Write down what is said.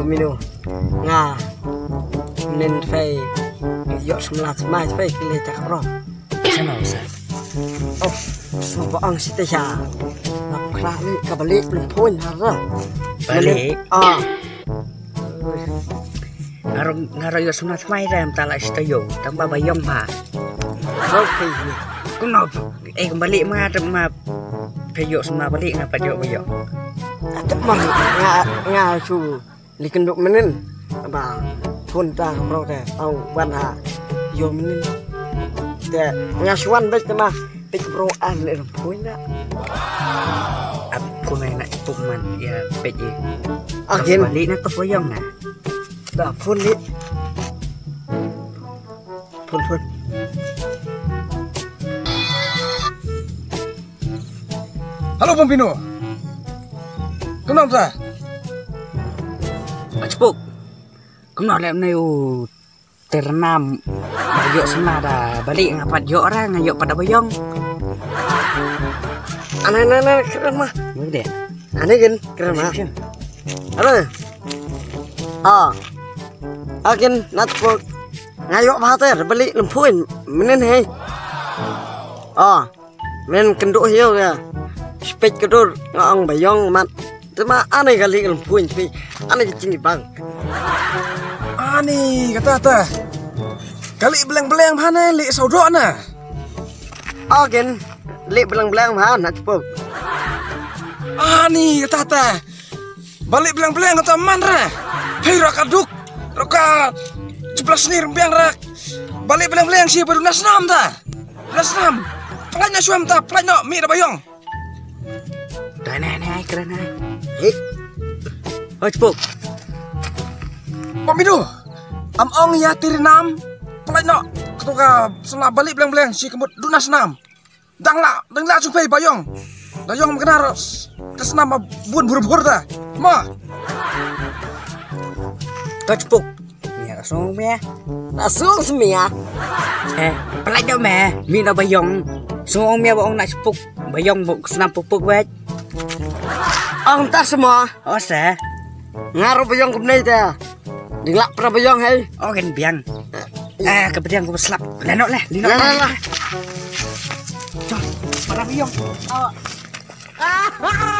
peminu nga nên phải dọn semlat mai phải kile tak bro Sama Ustaz. oh so ang sitya nakra ni kabalik belum pun hara Balik. Ngaro yo sunat mai ram tala istayo tang babayong pa. okay Kuno kembali ma peyo semua balik ngapa yo yo. Atak mah nga su likenduk menen ba pun ta bro te au ban ha yo menen te nga suan bek te mah bek bro an le pun na Aku nak ipuk man ya peje. again Balik nak babayong na. da pun li pun Halo Pompino. Kenapa? Cepuk. Kuno lem na yo ternam. Yo semada balik ngapat yo orang ngayo pada bayong. anak keren mah Yo deh. aneh kan keren mah halo again nat po ngayo pater beli lempuin menen he men kenduk hiu ya spek kedur ngong bayong mat cuma aneh kali lempuin sih aneh cini bang Ani kata. Kali beleng-beleng mana li saudok na. again li belang-belang mah nat po Ani kata. Balik beleng-beleng kata manra. Hei rakaduk. Raka 11 ni rembiang rak. Balik beleng-beleng si baru nasnam ta. Nasnam. Pelanya suam ta, pelanya mi da bayong. Dah nenek keren ai. hei Oh cepuk. Pompino. Ong ya tirinam. Pelanya ketuka setelah balik beleng-beleng si kemut dunasnam. Dangla supaya bayong. Bayong mengenar kesnam bun bur-bur ta. Ma. Kau cepuk. Ya langsung me. langsung semia Pelaj dah me. Mi dah bayong. Semua me baong nak cepuk. Bayong buk senam pupuk wet. tak semua Oh sah. ngaruh bayong kumnai ta dilak pra bayong hei Oh kan biang. Kemudian aku selap. Lenok lah. Linok lah lah. Jom. Para bayong. ah